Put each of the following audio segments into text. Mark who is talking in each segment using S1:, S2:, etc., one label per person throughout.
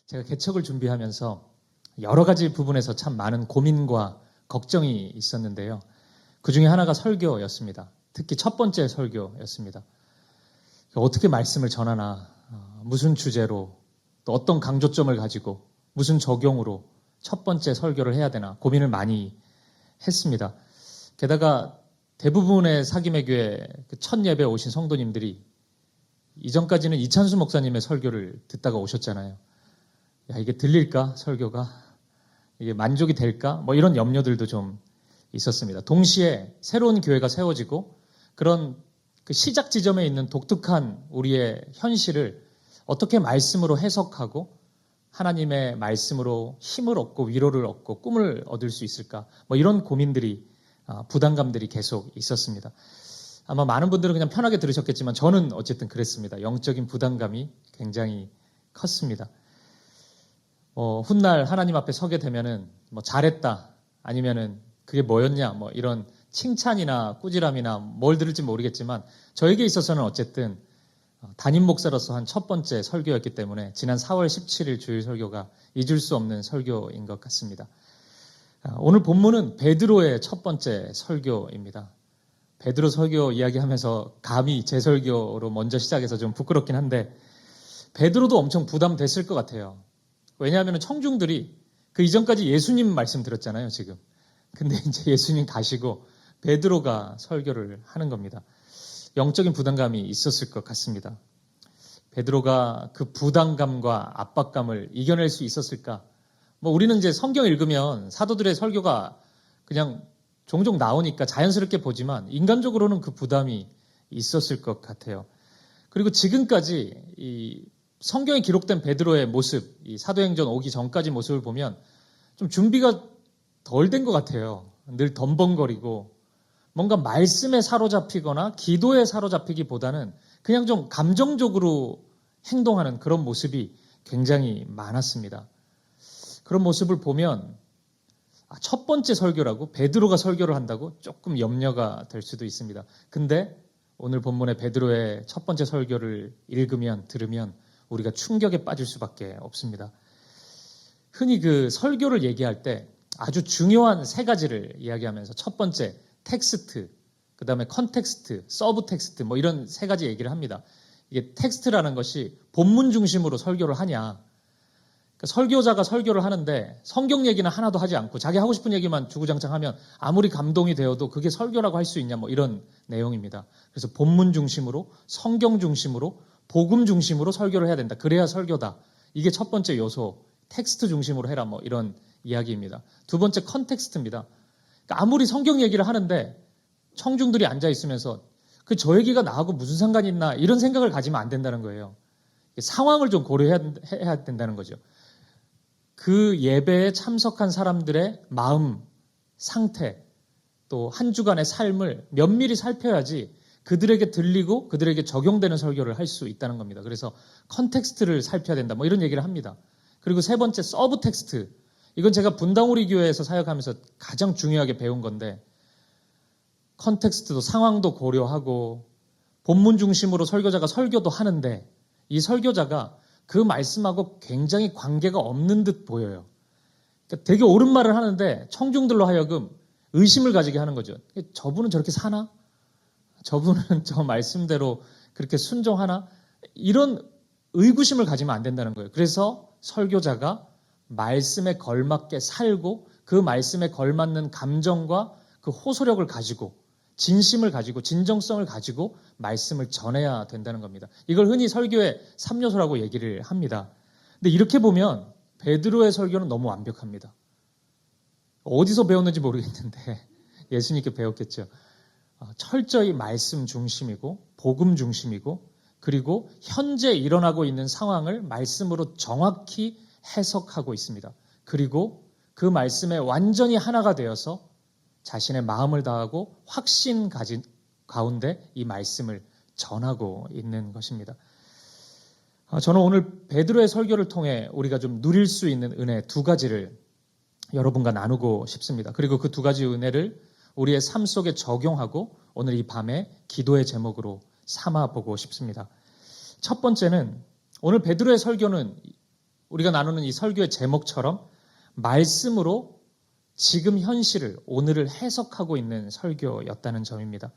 S1: 제가 개척을 준비하면서 여러 가지 부분에서 참 많은 고민과 걱정이 있었는데요. 그 중에 하나가 설교였습니다. 특히 첫 번째 설교였습니다. 어떻게 말씀을 전하나, 무슨 주제로, 또 어떤 강조점을 가지고, 무슨 적용으로 첫 번째 설교를 해야 되나 고민을 많이 했습니다. 게다가 대부분의 사김의 교회 첫 예배에 오신 성도님들이 이전까지는 이찬수 목사님의 설교를 듣다가 오셨잖아요. 야, 이게 들릴까? 설교가? 이게 만족이 될까? 뭐 이런 염려들도 좀 있었습니다. 동시에 새로운 교회가 세워지고 그런 그 시작 지점에 있는 독특한 우리의 현실을 어떻게 말씀으로 해석하고 하나님의 말씀으로 힘을 얻고 위로를 얻고 꿈을 얻을 수 있을까? 뭐 이런 고민들이, 부담감들이 계속 있었습니다. 아마 많은 분들은 그냥 편하게 들으셨겠지만 저는 어쨌든 그랬습니다. 영적인 부담감이 굉장히 컸습니다. 훗날 하나님 앞에 서게 되면은 뭐 잘했다 아니면은 그게 뭐였냐 뭐 이런 칭찬이나 꾸지람이나 뭘 들을지 모르겠지만 저에게 있어서는 어쨌든 담임 목사로서 한 첫 번째 설교였기 때문에 지난 4월 17일 주일 설교가 잊을 수 없는 설교인 것 같습니다. 오늘 본문은 베드로의 첫 번째 설교입니다. 베드로 설교 이야기하면서 감히 제 설교로 먼저 시작해서 좀 부끄럽긴 한데 베드로도 엄청 부담됐을 것 같아요. 왜냐하면 청중들이 그 이전까지 예수님 말씀 들었잖아요, 지금. 근데 이제 예수님 가시고 베드로가 설교를 하는 겁니다. 영적인 부담감이 있었을 것 같습니다. 베드로가 그 부담감과 압박감을 이겨낼 수 있었을까? 뭐 우리는 이제 성경 읽으면 사도들의 설교가 그냥 종종 나오니까 자연스럽게 보지만 인간적으로는 그 부담이 있었을 것 같아요. 그리고 지금까지 이 성경에 기록된 베드로의 모습, 이 사도행전 오기 전까지 모습을 보면 좀 준비가 덜 된 것 같아요. 늘 덤벙거리고 뭔가 말씀에 사로잡히거나 기도에 사로잡히기보다는 그냥 좀 감정적으로 행동하는 그런 모습이 굉장히 많았습니다. 그런 모습을 보면 첫 번째 설교라고 베드로가 설교를 한다고 조금 염려가 될 수도 있습니다. 근데 오늘 본문의 베드로의 첫 번째 설교를 읽으면 들으면 우리가 충격에 빠질 수밖에 없습니다. 흔히 그 설교를 얘기할 때 아주 중요한 세 가지를 이야기하면서 첫 번째 텍스트, 그 다음에 컨텍스트, 서브 텍스트 뭐 이런 세 가지 얘기를 합니다. 이게 텍스트라는 것이 본문 중심으로 설교를 하냐. 그러니까 설교자가 설교를 하는데 성경 얘기는 하나도 하지 않고 자기 하고 싶은 얘기만 주구장창 하면 아무리 감동이 되어도 그게 설교라고 할 수 있냐 뭐 이런 내용입니다. 그래서 본문 중심으로 성경 중심으로 복음 중심으로 설교를 해야 된다. 그래야 설교다. 이게 첫 번째 요소. 텍스트 중심으로 해라 뭐 이런 이야기입니다. 두 번째 컨텍스트입니다. 그러니까 아무리 성경 얘기를 하는데 청중들이 앉아 있으면서 그 저 얘기가 나하고 무슨 상관이 있나 이런 생각을 가지면 안 된다는 거예요. 상황을 좀 고려해야 된다는 거죠. 그 예배에 참석한 사람들의 마음, 상태, 또 한 주간의 삶을 면밀히 살펴야지 그들에게 들리고 그들에게 적용되는 설교를 할 수 있다는 겁니다. 그래서 컨텍스트를 살펴야 된다. 뭐 이런 얘기를 합니다. 그리고 세 번째 서브 텍스트. 이건 제가 분당우리 교회에서 사역하면서 가장 중요하게 배운 건데 컨텍스트도 상황도 고려하고 본문 중심으로 설교자가 설교도 하는데 이 설교자가 그 말씀하고 굉장히 관계가 없는 듯 보여요. 그러니까 되게 옳은 말을 하는데 청중들로 하여금 의심을 가지게 하는 거죠. 저분은 저렇게 사나? 저분은 저 말씀대로 그렇게 순종하나? 이런 의구심을 가지면 안 된다는 거예요. 그래서 설교자가 말씀에 걸맞게 살고 그 말씀에 걸맞는 감정과 그 호소력을 가지고 진심을 가지고 진정성을 가지고 말씀을 전해야 된다는 겁니다. 이걸 흔히 설교의 3요소라고 얘기를 합니다. 근데 이렇게 보면 베드로의 설교는 너무 완벽합니다. 어디서 배웠는지 모르겠는데 예수님께 배웠겠죠. 철저히 말씀 중심이고 복음 중심이고 그리고 현재 일어나고 있는 상황을 말씀으로 정확히 해석하고 있습니다. 그리고 그 말씀에 완전히 하나가 되어서 자신의 마음을 다하고 확신 가진 가운데 이 말씀을 전하고 있는 것입니다. 저는 오늘 베드로의 설교를 통해 우리가 좀 누릴 수 있는 은혜 두 가지를 여러분과 나누고 싶습니다. 그리고 그 두 가지 은혜를 우리의 삶 속에 적용하고 오늘 이 밤에 기도의 제목으로 삼아 보고 싶습니다. 첫 번째는 오늘 베드로의 설교는 우리가 나누는 이 설교의 제목처럼 말씀으로 지금 현실을, 오늘을 해석하고 있는 설교였다는 점입니다.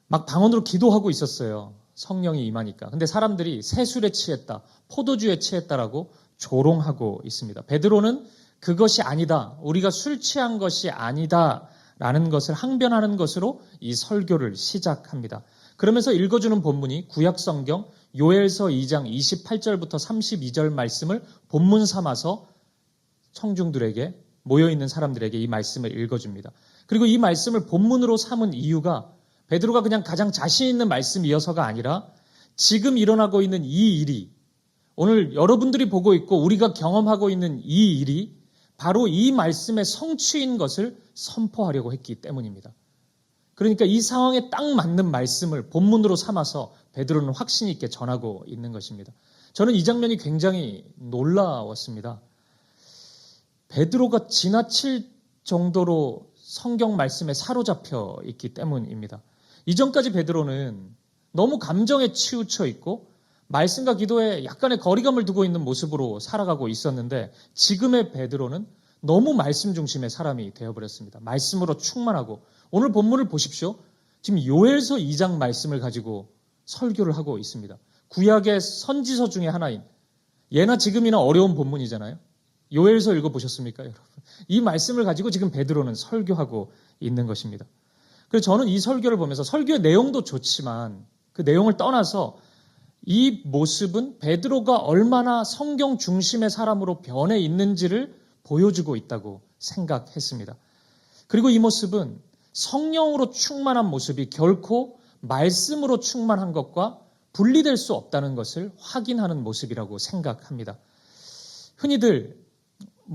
S1: 막 방언으로 기도하고 있었어요. 성령이 임하니까. 근데 사람들이 세술에 취했다, 포도주에 취했다라고 조롱하고 있습니다. 베드로는 그것이 아니다, 우리가 술 취한 것이 아니다 라는 것을 항변하는 것으로 이 설교를 시작합니다. 그러면서 읽어주는 본문이 구약성경 요엘서 2장 28절부터 32절 말씀을 본문 삼아서 청중들에게, 모여있는 사람들에게 이 말씀을 읽어줍니다. 그리고 이 말씀을 본문으로 삼은 이유가 베드로가 그냥 가장 자신 있는 말씀이어서가 아니라 지금 일어나고 있는 이 일이, 오늘 여러분들이 보고 있고 우리가 경험하고 있는 이 일이 바로 이 말씀의 성취인 것을 선포하려고 했기 때문입니다. 그러니까 이 상황에 딱 맞는 말씀을 본문으로 삼아서 베드로는 확신 있게 전하고 있는 것입니다. 저는 이 장면이 굉장히 놀라웠습니다. 베드로가 지나칠 정도로 성경 말씀에 사로잡혀 있기 때문입니다. 이전까지 베드로는 너무 감정에 치우쳐 있고 말씀과 기도에 약간의 거리감을 두고 있는 모습으로 살아가고 있었는데 지금의 베드로는 너무 말씀 중심의 사람이 되어버렸습니다. 말씀으로 충만하고, 오늘 본문을 보십시오. 지금 요엘서 2장 말씀을 가지고 설교를 하고 있습니다. 구약의 선지서 중에 하나인, 예나 지금이나 어려운 본문이잖아요. 요엘서 읽어보셨습니까, 여러분? 이 말씀을 가지고 지금 베드로는 설교하고 있는 것입니다. 그래서 저는 이 설교를 보면서 설교의 내용도 좋지만 그 내용을 떠나서 이 모습은 베드로가 얼마나 성경 중심의 사람으로 변해 있는지를 보여주고 있다고 생각했습니다. 그리고 이 모습은 성령으로 충만한 모습이 결코 말씀으로 충만한 것과 분리될 수 없다는 것을 확인하는 모습이라고 생각합니다. 흔히들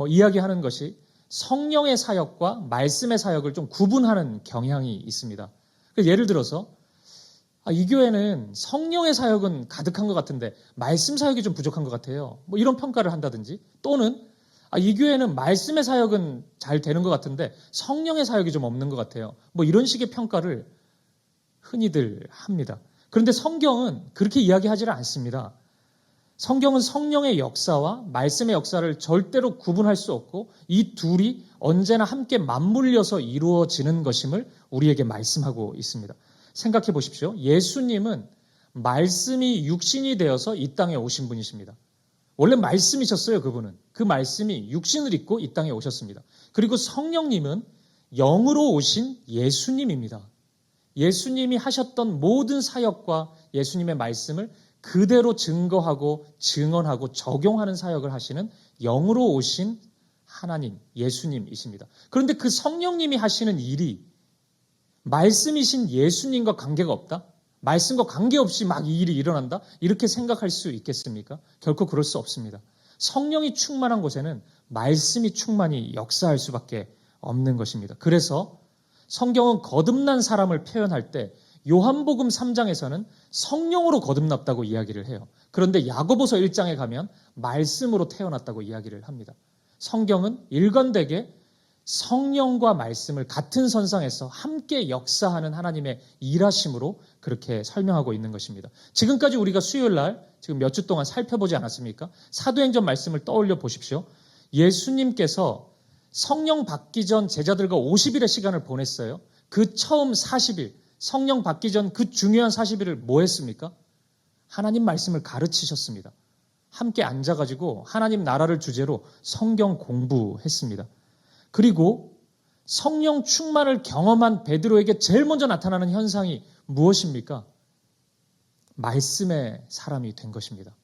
S1: 이야기하는 것이 성령의 사역과 말씀의 사역을 좀 구분하는 경향이 있습니다. 예를 들어서 이 교회는 성령의 사역은 가득한 것 같은데 말씀 사역이 좀 부족한 것 같아요. 이런 평가를 한다든지, 또는 이 교회는 말씀의 사역은 잘 되는 것 같은데 성령의 사역이 좀 없는 것 같아요. 이런 식의 평가를 흔히들 합니다. 그런데 성경은 그렇게 이야기하지는 않습니다. 성경은 성령의 역사와 말씀의 역사를 절대로 구분할 수 없고 이 둘이 언제나 함께 맞물려서 이루어지는 것임을 우리에게 말씀하고 있습니다. 생각해 보십시오. 예수님은 말씀이 육신이 되어서 이 땅에 오신 분이십니다. 원래 말씀이셨어요, 그분은. 그 말씀이 육신을 입고 이 땅에 오셨습니다. 그리고 성령님은 영으로 오신 예수님입니다. 예수님이 하셨던 모든 사역과 예수님의 말씀을 그대로 증거하고 증언하고 적용하는 사역을 하시는 영으로 오신 하나님, 예수님이십니다. 그런데 그 성령님이 하시는 일이 말씀이신 예수님과 관계가 없다? 말씀과 관계없이 막 이 일이 일어난다? 이렇게 생각할 수 있겠습니까? 결코 그럴 수 없습니다. 성령이 충만한 곳에는 말씀이 충만히 역사할 수밖에 없는 것입니다. 그래서 성경은 거듭난 사람을 표현할 때 요한복음 3장에서는 성령으로 거듭났다고 이야기를 해요. 그런데 야고보서 1장에 가면 말씀으로 태어났다고 이야기를 합니다. 성경은 일관되게 성령과 말씀을 같은 선상에서 함께 역사하는 하나님의 일하심으로 그렇게 설명하고 있는 것입니다. 지금까지 우리가 수요일 날 지금 몇 주 동안 살펴보지 않았습니까? 사도행전 말씀을 떠올려 보십시오. 예수님께서 성령 받기 전 제자들과 50일의 시간을 보냈어요. 그 처음 40일, 성령 받기 전 그 중요한 40일을 뭐 했습니까? 하나님 말씀을 가르치셨습니다. 함께 앉아가지고 하나님 나라를 주제로 성경 공부했습니다. 그리고 성령 충만을 경험한 베드로에게 제일 먼저 나타나는 현상이 무엇입니까? 말씀의 사람이 된 것입니다.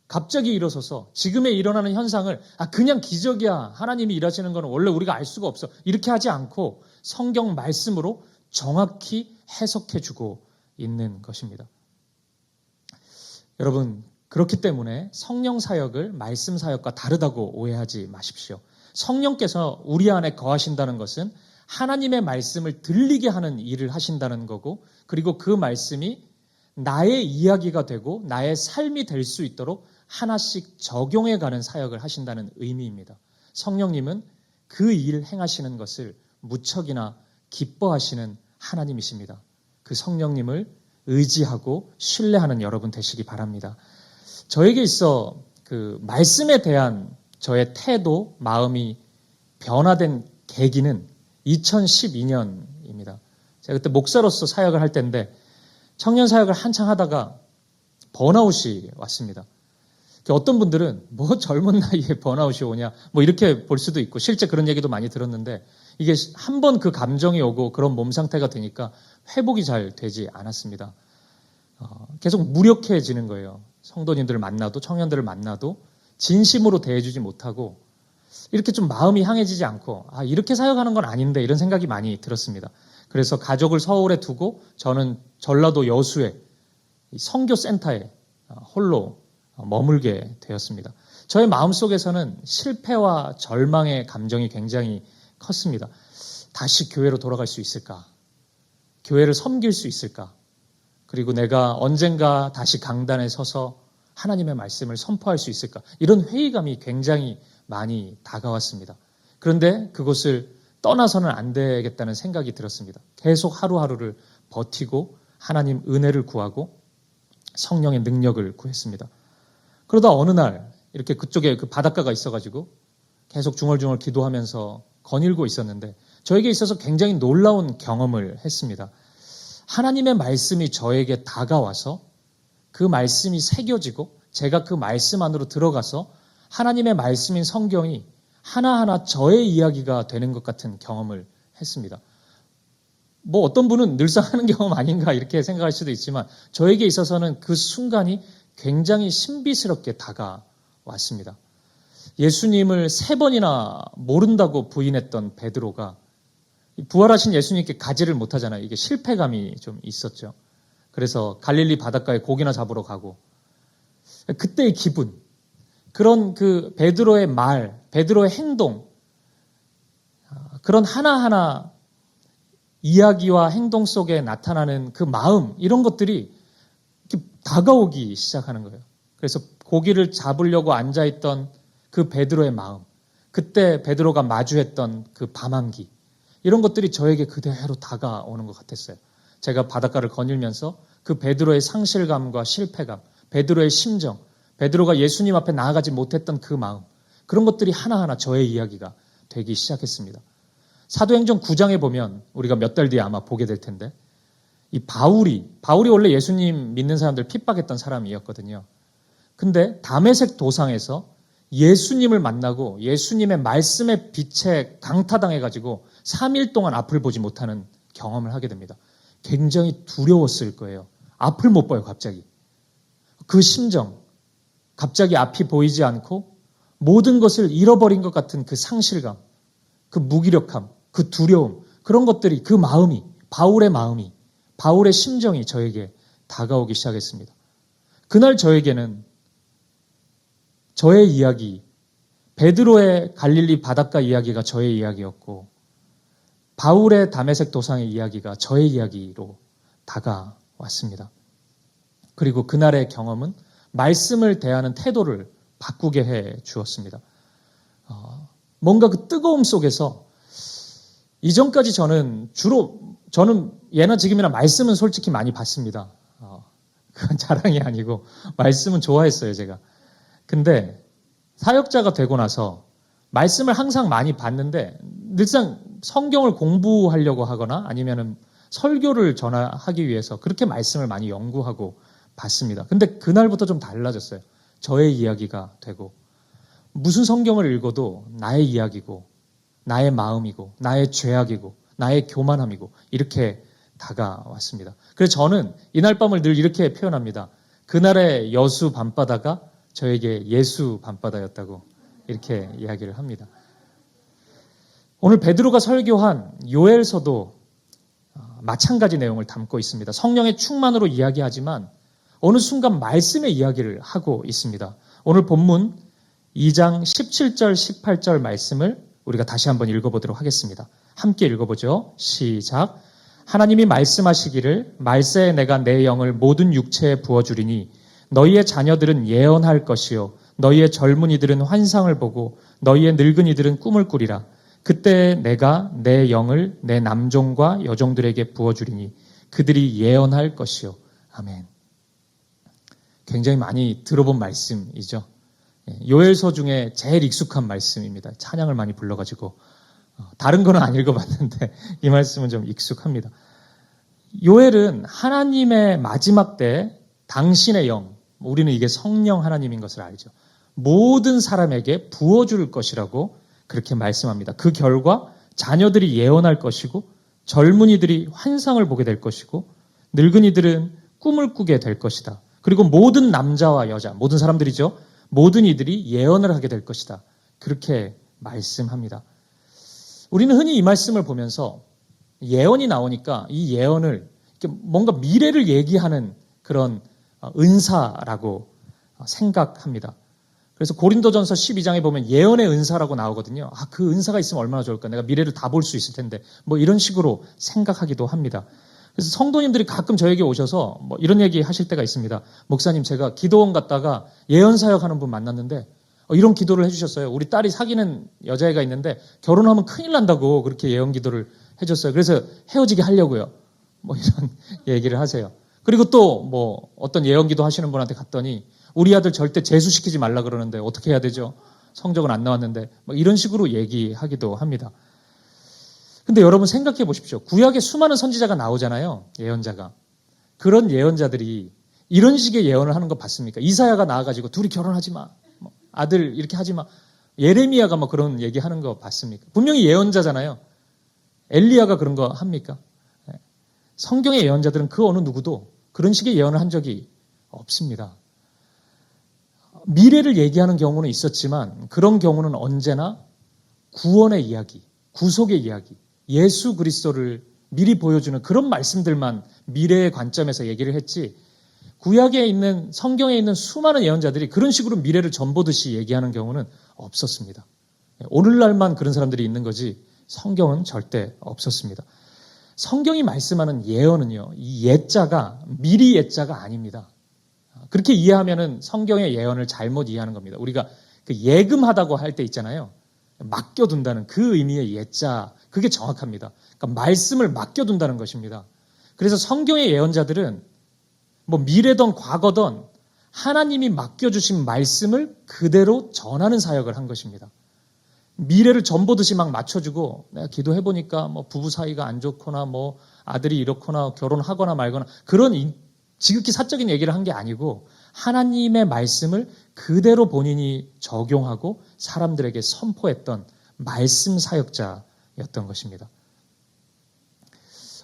S1: 갑자기 일어서서 지금에 일어나는 현상을 그냥 기적이야, 하나님이 일하시는 건 원래 우리가 알 수가 없어, 이렇게 하지 않고 성경 말씀으로 정확히 해석해주고 있는 것입니다. 여러분, 그렇기 때문에 성령 사역을 말씀 사역과 다르다고 오해하지 마십시오. 성령께서 우리 안에 거하신다는 것은 하나님의 말씀을 들리게 하는 일을 하신다는 거고, 그리고 그 말씀이 나의 이야기가 되고 나의 삶이 될 수 있도록 하나씩 적용해가는 사역을 하신다는 의미입니다. 성령님은 그 일 행하시는 것을 무척이나 기뻐하시는 하나님이십니다. 그 성령님을 의지하고 신뢰하는 여러분 되시기 바랍니다. 저에게 있어 그 말씀에 대한 저의 태도, 마음이 변화된 계기는 2012년입니다. 제가 그때 목사로서 사역을 할 때인데 청년 사역을 한창 하다가 번아웃이 왔습니다. 어떤 분들은 뭐 젊은 나이에 번아웃이 오냐 뭐 이렇게 볼 수도 있고 실제 그런 얘기도 많이 들었는데 이게 한번 그 감정이 오고 그런 몸 상태가 되니까 회복이 잘 되지 않았습니다. 계속 무력해지는 거예요. 성도님들을 만나도 청년들을 만나도 진심으로 대해주지 못하고 이렇게 좀 마음이 향해지지 않고 이렇게 사역하는 건 아닌데 이런 생각이 많이 들었습니다. 그래서 가족을 서울에 두고 저는 전라도 여수의 선교센터에 홀로 머물게 되었습니다. 저의 마음속에서는 실패와 절망의 감정이 굉장히 컸습니다. 다시 교회로 돌아갈 수 있을까? 교회를 섬길 수 있을까? 그리고 내가 언젠가 다시 강단에 서서 하나님의 말씀을 선포할 수 있을까? 이런 회의감이 굉장히 많이 다가왔습니다. 그런데 그것을 떠나서는 안 되겠다는 생각이 들었습니다. 계속 하루하루를 버티고 하나님 은혜를 구하고 성령의 능력을 구했습니다. 그러다 어느 날 이렇게 그쪽에 그 바닷가가 있어가지고 계속 중얼중얼 기도하면서 거닐고 있었는데 저에게 있어서 굉장히 놀라운 경험을 했습니다. 하나님의 말씀이 저에게 다가와서 그 말씀이 새겨지고 제가 그 말씀 안으로 들어가서 하나님의 말씀인 성경이 하나하나 저의 이야기가 되는 것 같은 경험을 했습니다. 뭐 어떤 분은 늘상 하는 경험 아닌가 이렇게 생각할 수도 있지만 저에게 있어서는 그 순간이 굉장히 신비스럽게 다가왔습니다. 예수님을 3번이나 모른다고 부인했던 베드로가 부활하신 예수님께 가지를 못하잖아요. 이게 실패감이 좀 있었죠. 그래서 갈릴리 바닷가에 고기나 잡으러 가고 그때의 기분, 그런 그 베드로의 말, 베드로의 행동, 그런 하나하나 이야기와 행동 속에 나타나는 그 마음, 이런 것들이 이렇게 다가오기 시작하는 거예요. 그래서 고기를 잡으려고 앉아있던 그 베드로의 마음, 그때 베드로가 마주했던 그 밤한기, 이런 것들이 저에게 그대로 다가오는 것 같았어요. 제가 바닷가를 거닐면서 그 베드로의 상실감과 실패감, 베드로의 심정, 베드로가 예수님 앞에 나아가지 못했던 그 마음, 그런 것들이 하나하나 저의 이야기가 되기 시작했습니다. 사도행전 9장에 보면 우리가 몇 달 뒤에 아마 보게 될 텐데 이 바울이 원래 예수님 믿는 사람들 핍박했던 사람이었거든요. 근데 다메섹 도상에서 예수님을 만나고 예수님의 말씀의 빛에 강타당해가지고 3일 동안 앞을 보지 못하는 경험을 하게 됩니다. 굉장히 두려웠을 거예요. 앞을 못 봐요, 갑자기. 그 심정, 갑자기 앞이 보이지 않고 모든 것을 잃어버린 것 같은 그 상실감, 그 무기력함, 그 두려움, 그런 것들이, 그 마음이, 바울의 심정이 저에게 다가오기 시작했습니다. 그날 저에게는 저의 이야기, 베드로의 갈릴리 바닷가 이야기가 저의 이야기였고 바울의 다메섹 도상의 이야기가 저의 이야기로 다가왔습니다. 그리고 그날의 경험은 말씀을 대하는 태도를 바꾸게 해 주었습니다. 뭔가 그 뜨거움 속에서 이전까지 저는 예나 지금이나 말씀은 솔직히 많이 봤습니다. 그건 자랑이 아니고 말씀은 좋아했어요, 제가. 근데 사역자가 되고 나서 말씀을 항상 많이 봤는데 늘상 성경을 공부하려고 하거나 아니면은 설교를 전하기 위해서 그렇게 말씀을 많이 연구하고 봤습니다. 근데 그날부터 좀 달라졌어요. 저의 이야기가 되고 무슨 성경을 읽어도 나의 이야기고 나의 마음이고 나의 죄악이고 나의 교만함이고 이렇게 다가왔습니다. 그래서 저는 이날 밤을 늘 이렇게 표현합니다. 그날의 여수 밤바다가 저에게 예수 밤바다였다고 이렇게 이야기를 합니다. 오늘 베드로가 설교한 요엘서도 마찬가지 내용을 담고 있습니다. 성령의 충만으로 이야기하지만 어느 순간 말씀의 이야기를 하고 있습니다. 오늘 본문 2장 17절 18절 말씀을 우리가 다시 한번 읽어보도록 하겠습니다. 함께 읽어보죠. 시작. 하나님이 말씀하시기를 말세에 내가 내 영을 모든 육체에 부어주리니 너희의 자녀들은 예언할 것이요 너희의 젊은이들은 환상을 보고 너희의 늙은이들은 꿈을 꾸리라. 그때 내가 내 영을 내 남종과 여종들에게 부어주리니 그들이 예언할 것이요. 아멘. 굉장히 많이 들어본 말씀이죠. 요엘서 중에 제일 익숙한 말씀입니다. 찬양을 많이 불러가지고 다른 거는 안 읽어봤는데 이 말씀은 좀 익숙합니다. 요엘은 하나님의 마지막 때 당신의 영, 우리는 이게 성령 하나님인 것을 알죠. 모든 사람에게 부어줄 것이라고 그렇게 말씀합니다. 그 결과 자녀들이 예언할 것이고 젊은이들이 환상을 보게 될 것이고 늙은이들은 꿈을 꾸게 될 것이다. 그리고 모든 남자와 여자, 모든 사람들이죠. 모든 이들이 예언을 하게 될 것이다. 그렇게 말씀합니다. 우리는 흔히 이 말씀을 보면서 예언이 나오니까 이 예언을 뭔가 미래를 얘기하는 그런 은사라고 생각합니다. 그래서 고린도전서 12장에 보면 예언의 은사라고 나오거든요. 그 은사가 있으면 얼마나 좋을까. 내가 미래를 다 볼 수 있을 텐데. 뭐 이런 식으로 생각하기도 합니다. 그래서 성도님들이 가끔 저에게 오셔서 뭐 이런 얘기 하실 때가 있습니다. 목사님, 제가 기도원 갔다가 예언 사역하는 분 만났는데 이런 기도를 해주셨어요. 우리 딸이 사귀는 여자애가 있는데 결혼하면 큰일 난다고 그렇게 예언 기도를 해줬어요. 그래서 헤어지게 하려고요. 뭐 이런 얘기를 하세요. 그리고 또 뭐 어떤 예언 기도 하시는 분한테 갔더니 우리 아들 절대 재수시키지 말라 그러는데 어떻게 해야 되죠? 성적은 안 나왔는데 뭐 이런 식으로 얘기하기도 합니다. 근데 여러분 생각해 보십시오. 구약에 수많은 선지자가 나오잖아요. 예언자가. 그런 예언자들이 이런 식의 예언을 하는 거 봤습니까? 이사야가 나와가지고 둘이 결혼하지 마. 아들 이렇게 하지 마. 예레미야가 뭐 그런 얘기하는 거 봤습니까? 분명히 예언자잖아요. 엘리야가 그런 거 합니까? 성경의 예언자들은 그 어느 누구도 그런 식의 예언을 한 적이 없습니다. 미래를 얘기하는 경우는 있었지만 그런 경우는 언제나 구원의 이야기, 구속의 이야기, 예수 그리스도를 미리 보여주는 그런 말씀들만 미래의 관점에서 얘기를 했지 구약에 있는 성경에 있는 수많은 예언자들이 그런 식으로 미래를 전보듯이 얘기하는 경우는 없었습니다. 오늘날만 그런 사람들이 있는 거지 성경은 절대 없었습니다. 성경이 말씀하는 예언은요, 이 예자가 미리 예자가 아닙니다. 그렇게 이해하면은 성경의 예언을 잘못 이해하는 겁니다. 우리가 그 예금하다고 할 때 있잖아요. 맡겨둔다는 그 의미의 예자, 그게 정확합니다. 그러니까 말씀을 맡겨둔다는 것입니다. 그래서 성경의 예언자들은 뭐 미래든 과거든 하나님이 맡겨주신 말씀을 그대로 전하는 사역을 한 것입니다. 미래를 전보듯이 막 맞춰주고 내가 기도해보니까 뭐 부부 사이가 안 좋거나 뭐 아들이 이렇거나 결혼하거나 말거나 그런 지극히 사적인 얘기를 한 게 아니고 하나님의 말씀을 그대로 본인이 적용하고 사람들에게 선포했던 말씀 사역자였던 것입니다.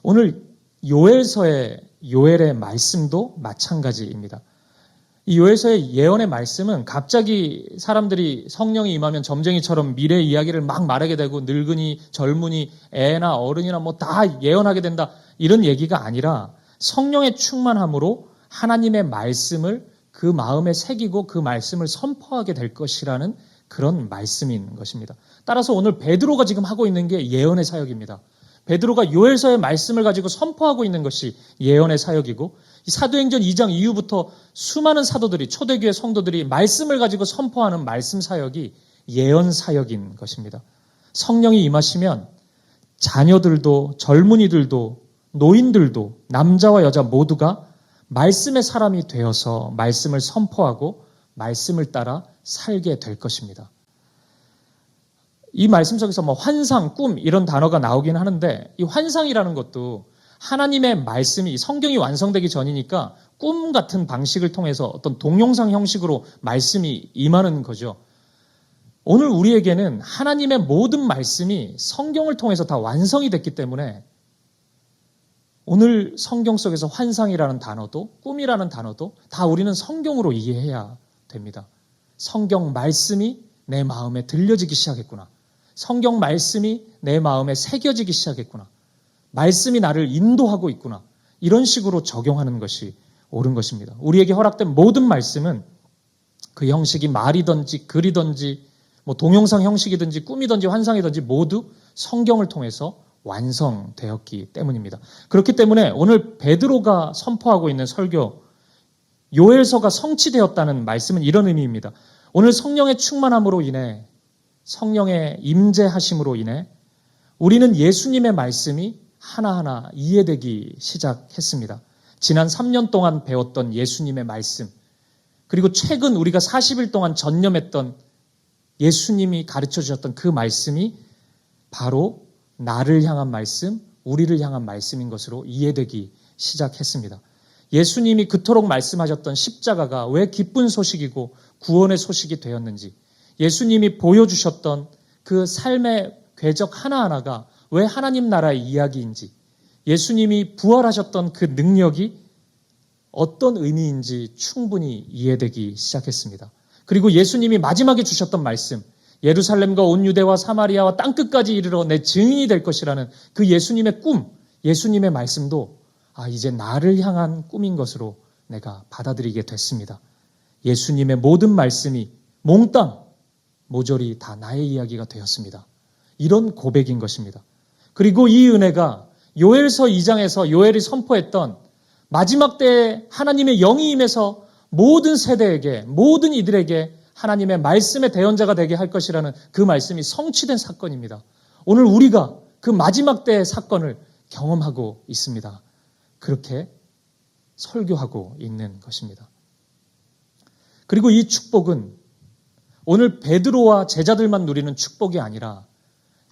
S1: 오늘 요엘의 말씀도 마찬가지입니다. 이 요엘서의 예언의 말씀은 갑자기 사람들이 성령이 임하면 점쟁이처럼 미래 이야기를 막 말하게 되고 늙은이, 젊은이, 애나 어른이나 뭐 다 예언하게 된다 이런 얘기가 아니라 성령의 충만함으로 하나님의 말씀을 그 마음에 새기고 그 말씀을 선포하게 될 것이라는 그런 말씀인 것입니다. 따라서 오늘 베드로가 지금 하고 있는 게 예언의 사역입니다. 베드로가 요엘서의 말씀을 가지고 선포하고 있는 것이 예언의 사역이고 이 사도행전 2장 이후부터 수많은 사도들이 초대교회 성도들이 말씀을 가지고 선포하는 말씀 사역이 예언 사역인 것입니다. 성령이 임하시면 자녀들도 젊은이들도 노인들도 남자와 여자 모두가 말씀의 사람이 되어서 말씀을 선포하고 말씀을 따라 살게 될 것입니다. 이 말씀 속에서 뭐 환상, 꿈 이런 단어가 나오긴 하는데 이 환상이라는 것도 하나님의 말씀이 성경이 완성되기 전이니까 꿈 같은 방식을 통해서 어떤 동영상 형식으로 말씀이 임하는 거죠. 오늘 우리에게는 하나님의 모든 말씀이 성경을 통해서 다 완성이 됐기 때문에 오늘 성경 속에서 환상이라는 단어도 꿈이라는 단어도 다 우리는 성경으로 이해해야 됩니다. 성경 말씀이 내 마음에 들려지기 시작했구나. 성경 말씀이 내 마음에 새겨지기 시작했구나. 말씀이 나를 인도하고 있구나. 이런 식으로 적용하는 것이 옳은 것입니다. 우리에게 허락된 모든 말씀은 그 형식이 말이든지 글이든지 뭐 동영상 형식이든지 꿈이든지 환상이든지 모두 성경을 통해서 완성되었기 때문입니다. 그렇기 때문에 오늘 베드로가 선포하고 있는 설교 요엘서가 성취되었다는 말씀은 이런 의미입니다. 오늘 성령의 충만함으로 인해 성령의 임재하심으로 인해 우리는 예수님의 말씀이 하나하나 이해되기 시작했습니다. 지난 3년 동안 배웠던 예수님의 말씀, 그리고 최근 우리가 40일 동안 전념했던 예수님이 가르쳐 주셨던 그 말씀이 바로 나를 향한 말씀, 우리를 향한 말씀인 것으로 이해되기 시작했습니다. 예수님이 그토록 말씀하셨던 십자가가 왜 기쁜 소식이고 구원의 소식이 되었는지, 예수님이 보여주셨던 그 삶의 궤적 하나하나가 왜 하나님 나라의 이야기인지, 예수님이 부활하셨던 그 능력이 어떤 의미인지 충분히 이해되기 시작했습니다. 그리고 예수님이 마지막에 주셨던 말씀, 예루살렘과 온 유대와 사마리아와 땅끝까지 이르러 내 증인이 될 것이라는 그 예수님의 꿈, 예수님의 말씀도 이제 나를 향한 꿈인 것으로 내가 받아들이게 됐습니다. 예수님의 모든 말씀이 몽땅 모조리 다 나의 이야기가 되었습니다. 이런 고백인 것입니다. 그리고 이 은혜가 요엘서 2장에서 요엘이 선포했던 마지막 때에 하나님의 영이 임해서 모든 세대에게, 모든 이들에게 하나님의 말씀의 대언자가 되게 할 것이라는 그 말씀이 성취된 사건입니다. 오늘 우리가 그 마지막 때의 사건을 경험하고 있습니다. 그렇게 설교하고 있는 것입니다. 그리고 이 축복은 오늘 베드로와 제자들만 누리는 축복이 아니라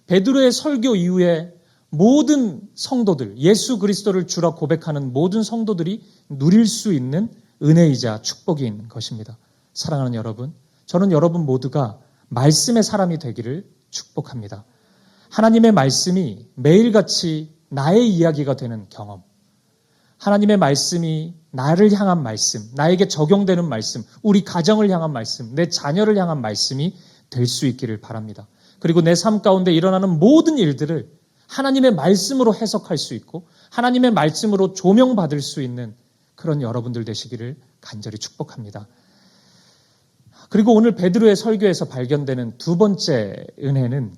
S1: 베드로의 설교 이후에 모든 성도들, 예수 그리스도를 주라 고백하는 모든 성도들이 누릴 수 있는 은혜이자 축복인 것입니다. 사랑하는 여러분, 저는 여러분 모두가 말씀의 사람이 되기를 축복합니다. 하나님의 말씀이 매일같이 나의 이야기가 되는 경험, 하나님의 말씀이 나를 향한 말씀, 나에게 적용되는 말씀, 우리 가정을 향한 말씀, 내 자녀를 향한 말씀이 될 수 있기를 바랍니다. 그리고 내 삶 가운데 일어나는 모든 일들을 하나님의 말씀으로 해석할 수 있고 하나님의 말씀으로 조명받을 수 있는 그런 여러분들 되시기를 간절히 축복합니다. 그리고 오늘 베드로의 설교에서 발견되는 두 번째 은혜는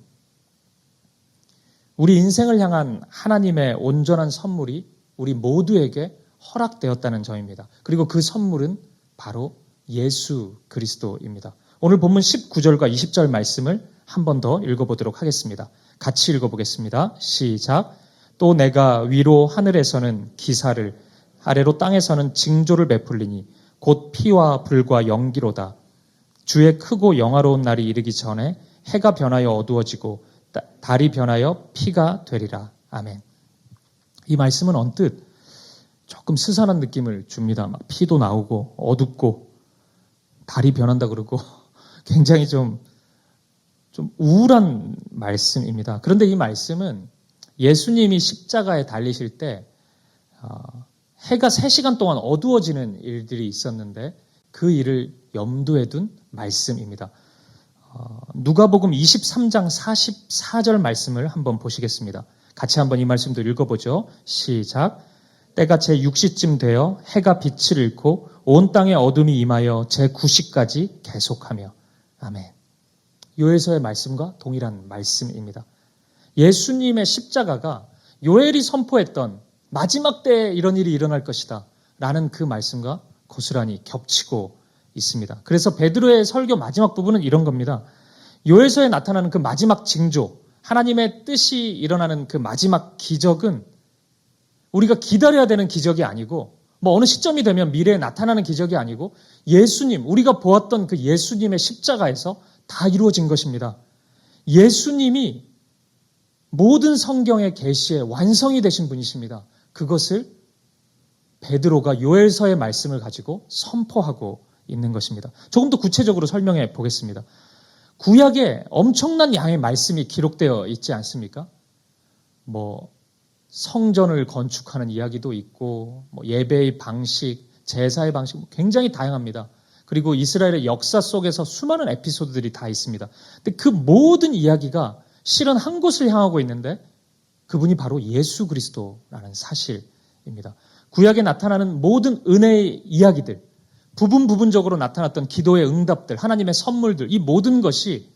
S1: 우리 인생을 향한 하나님의 온전한 선물이 우리 모두에게 허락되었다는 점입니다. 그리고 그 선물은 바로 예수 그리스도입니다. 오늘 본문 19절과 20절 말씀을 한 번 더 읽어보도록 하겠습니다. 같이 읽어보겠습니다. 시작. 또 내가 위로 하늘에서는 기사를, 아래로 땅에서는 징조를 베풀리니 곧 피와 불과 연기로다. 주의 크고 영화로운 날이 이르기 전에 해가 변하여 어두워지고 달이 변하여 피가 되리라. 아멘. 이 말씀은 언뜻 조금 스산한 느낌을 줍니다. 막 피도 나오고 어둡고 달이 변한다 그러고 굉장히 좀 우울한 말씀입니다. 그런데 이 말씀은 예수님이 십자가에 달리실 때 해가 3시간 동안 어두워지는 일들이 있었는데 그 일을 염두에 둔 말씀입니다. 누가복음 23장 44절 말씀을 한번 보시겠습니다. 같이 한번 이 말씀도 읽어보죠. 시작. 때가 제6시쯤 되어 해가 빛을 잃고 온 땅에 어둠이 임하여 제9시까지 계속하며. 아멘. 요엘서의 말씀과 동일한 말씀입니다. 예수님의 십자가가 요엘이 선포했던 마지막 때에 이런 일이 일어날 것이다 라는 그 말씀과 고스란히 겹치고 있습니다. 그래서 베드로의 설교 마지막 부분은 이런 겁니다. 요엘서에 나타나는 그 마지막 징조, 하나님의 뜻이 일어나는 그 마지막 기적은 우리가 기다려야 되는 기적이 아니고 어느 시점이 되면 미래에 나타나는 기적이 아니고 예수님, 우리가 보았던 그 예수님의 십자가에서 다 이루어진 것입니다. 예수님이 모든 성경의 계시의 완성이 되신 분이십니다. 그것을 베드로가 요엘서의 말씀을 가지고 선포하고 있는 것입니다. 조금 더 구체적으로 설명해 보겠습니다. 구약에 엄청난 양의 말씀이 기록되어 있지 않습니까? 성전을 건축하는 이야기도 있고 예배의 방식, 제사의 방식 굉장히 다양합니다. 그리고 이스라엘의 역사 속에서 수많은 에피소드들이 다 있습니다. 근데 그 모든 이야기가 실은 한 곳을 향하고 있는데 그분이 바로 예수 그리스도라는 사실입니다. 구약에 나타나는 모든 은혜의 이야기들, 부분적으로 나타났던 기도의 응답들, 하나님의 선물들, 이 모든 것이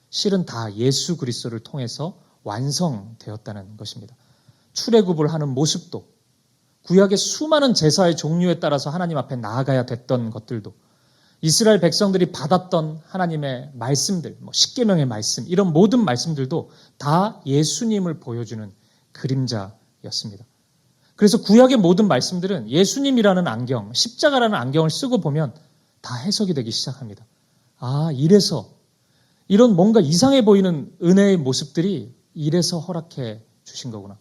S1: 실은 다 예수 그리스도를 통해서 완성되었다는 것입니다. 출애굽을 하는 모습도, 구약의 수많은 제사의 종류에 따라서 하나님 앞에 나아가야 됐던 것들도, 이스라엘 백성들이 받았던 하나님의 말씀들, 십계명의 말씀, 이런 모든 말씀들도 다 예수님을 보여주는 그림자였습니다. 그래서 구약의 모든 말씀들은 예수님이라는 안경, 십자가라는 안경을 쓰고 보면 다 해석이 되기 시작합니다. 아, 이래서 이런 뭔가 이상해 보이는 은혜의 모습들이 이래서 허락해 주신 거구나.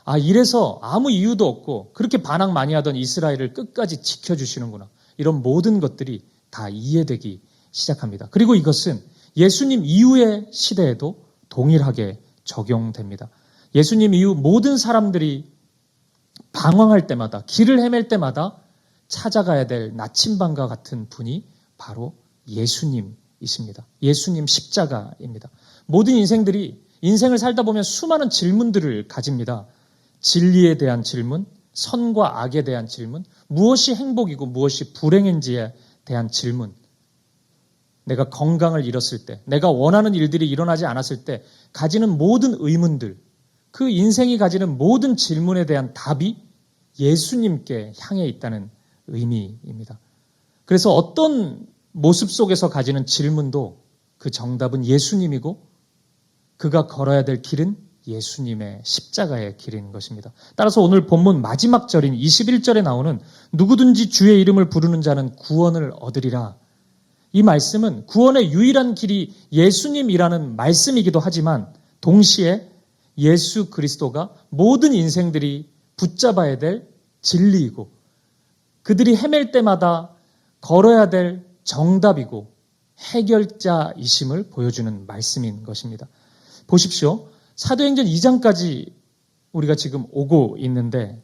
S1: 아, 이래서 아무 이유도 없고 그렇게 반항 많이 하던 이스라엘을 끝까지 지켜주시는구나. 이런 모든 것들이 다 이해되기 시작합니다. 그리고 이것은 예수님 이후의 시대에도 동일하게 적용됩니다. 예수님 이후 모든 사람들이 방황할 때마다, 길을 헤맬 때마다 찾아가야 될 나침반과 같은 분이 바로 예수님이십니다. 예수님 십자가입니다. 모든 인생을 살다 보면 수많은 질문들을 가집니다. 진리에 대한 질문, 선과 악에 대한 질문, 무엇이 행복이고 무엇이 불행인지에 대한 질문, 내가 건강을 잃었을 때, 내가 원하는 일들이 일어나지 않았을 때 가지는 모든 의문들, 그 인생이 가지는 모든 질문에 대한 답이 예수님께 향해 있다는 의미입니다. 그래서 어떤 모습 속에서 가지는 질문도 그 정답은 예수님이고 그가 걸어야 될 길은 예수님의 십자가의 길인 것입니다. 따라서 오늘 본문 마지막 절인 21절에 나오는 누구든지 주의 이름을 부르는 자는 구원을 얻으리라. 이 말씀은 구원의 유일한 길이 예수님이라는 말씀이기도 하지만 동시에 예수 그리스도가 모든 인생들이 붙잡아야 될 진리이고 그들이 헤맬 때마다 걸어야 될 정답이고 해결자이심을 보여주는 말씀인 것입니다. 보십시오. 사도행전 2장까지 우리가 지금 오고 있는데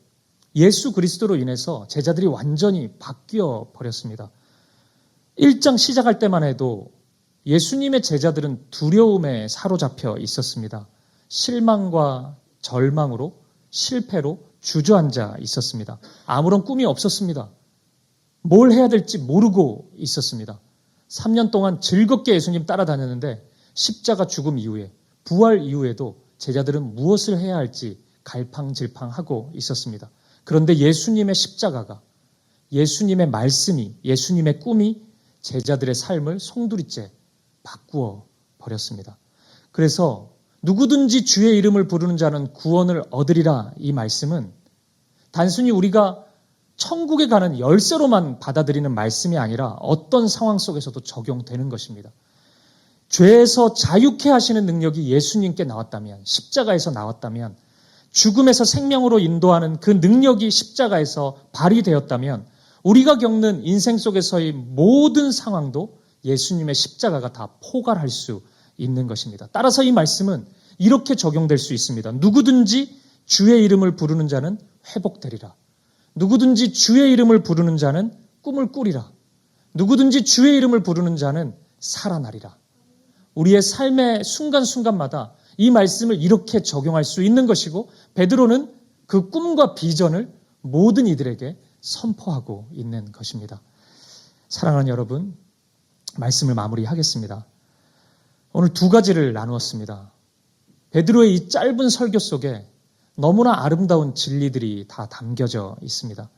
S1: 예수 그리스도로 인해서 제자들이 완전히 바뀌어 버렸습니다. 1장 시작할 때만 해도 예수님의 제자들은 두려움에 사로잡혀 있었습니다. 실망과 절망으로 실패로 주저앉아 있었습니다. 아무런 꿈이 없었습니다. 뭘 해야 될지 모르고 있었습니다. 3년 동안 즐겁게 예수님 따라다녔는데 십자가 죽음 이후에 부활 이후에도 제자들은 무엇을 해야 할지 갈팡질팡하고 있었습니다. 그런데 예수님의 십자가가, 예수님의 말씀이, 예수님의 꿈이 제자들의 삶을 송두리째 바꾸어 버렸습니다. 그래서 누구든지 주의 이름을 부르는 자는 구원을 얻으리라 이 말씀은 단순히 우리가 천국에 가는 열쇠로만 받아들이는 말씀이 아니라 어떤 상황 속에서도 적용되는 것입니다. 죄에서 자유케 하시는 능력이 예수님께 나왔다면, 십자가에서 나왔다면, 죽음에서 생명으로 인도하는 그 능력이 십자가에서 발휘되었다면 우리가 겪는 인생 속에서의 모든 상황도 예수님의 십자가가 다 포괄할 수 있는 것입니다. 따라서 이 말씀은 이렇게 적용될 수 있습니다. 누구든지 주의 이름을 부르는 자는 회복되리라. 누구든지 주의 이름을 부르는 자는 꿈을 꾸리라. 누구든지 주의 이름을 부르는 자는 살아나리라. 우리의 삶의 순간순간마다 이 말씀을 이렇게 적용할 수 있는 것이고 베드로는 그 꿈과 비전을 모든 이들에게 선포하고 있는 것입니다. 사랑하는 여러분, 말씀을 마무리하겠습니다. 오늘 두 가지를 나누었습니다. 베드로의 이 짧은 설교 속에 너무나 아름다운 진리들이 다 담겨져 있습니다.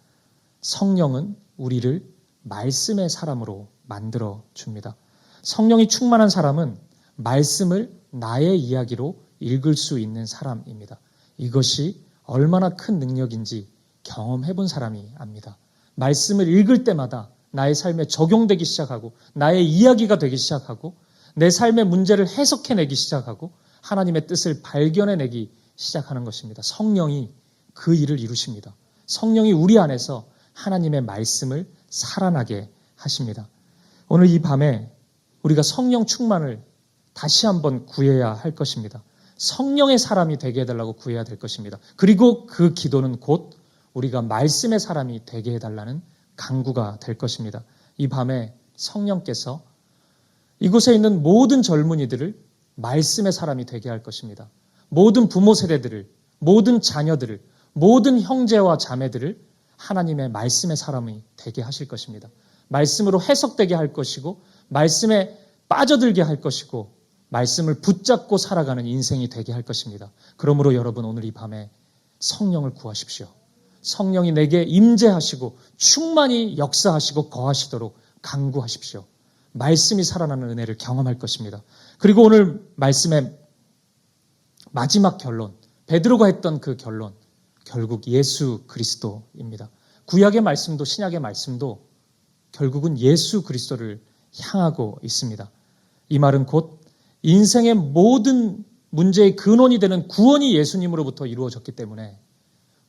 S1: 성령은 우리를 말씀의 사람으로 만들어 줍니다. 성령이 충만한 사람은 말씀을 나의 이야기로 읽을 수 있는 사람입니다. 이것이 얼마나 큰 능력인지 경험해 본 사람이 압니다. 말씀을 읽을 때마다 나의 삶에 적용되기 시작하고 나의 이야기가 되기 시작하고 내 삶의 문제를 해석해내기 시작하고 하나님의 뜻을 발견해내기 시작하는 것입니다. 성령이 그 일을 이루십니다. 성령이 우리 안에서 하나님의 말씀을 살아나게 하십니다. 오늘 이 밤에 우리가 성령 충만을 다시 한번 구해야 할 것입니다. 성령의 사람이 되게 해달라고 구해야 될 것입니다. 그리고 그 기도는 곧 우리가 말씀의 사람이 되게 해달라는 간구가 될 것입니다. 이 밤에 성령께서 이곳에 있는 모든 젊은이들을 말씀의 사람이 되게 할 것입니다. 모든 부모 세대들을, 모든 자녀들을, 모든 형제와 자매들을 하나님의 말씀의 사람이 되게 하실 것입니다. 말씀으로 해석되게 할 것이고 말씀에 빠져들게 할 것이고 말씀을 붙잡고 살아가는 인생이 되게 할 것입니다. 그러므로 여러분 오늘 이 밤에 성령을 구하십시오. 성령이 내게 임재하시고 충만히 역사하시고 거하시도록 간구하십시오. 말씀이 살아나는 은혜를 경험할 것입니다. 그리고 오늘 말씀의 마지막 결론, 베드로가 했던 그 결론, 결국 예수 그리스도입니다. 구약의 말씀도 신약의 말씀도 결국은 예수 그리스도를 향하고 있습니다. 이 말은 곧 인생의 모든 문제의 근원이 되는 구원이 예수님으로부터 이루어졌기 때문에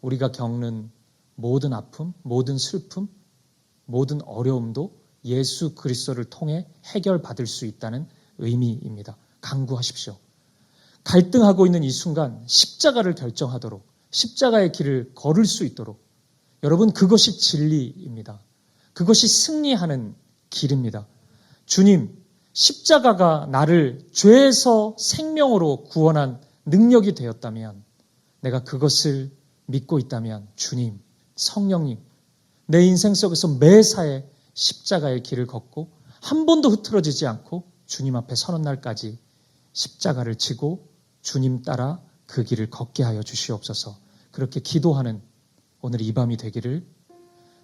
S1: 우리가 겪는 모든 아픔, 모든 슬픔, 모든 어려움도 예수 그리스도를 통해 해결받을 수 있다는 의미입니다. 강구하십시오. 갈등하고 있는 이 순간 십자가를 결정하도록, 십자가의 길을 걸을 수 있도록, 여러분, 그것이 진리입니다. 그것이 승리하는 길입니다. 주님, 십자가가 나를 죄에서 생명으로 구원한 능력이 되었다면, 내가 그것을 믿고 있다면 주님, 성령님, 내 인생 속에서 매사에 십자가의 길을 걷고 한 번도 흐트러지지 않고 주님 앞에 서는 날까지 십자가를 지고 주님 따라 그 길을 걷게 하여 주시옵소서. 그렇게 기도하는 오늘 이 밤이 되기를,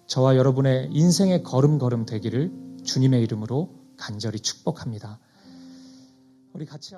S1: 저와 여러분의 인생의 걸음걸음 되기를 주님의 이름으로 간절히 축복합니다. 우리 같이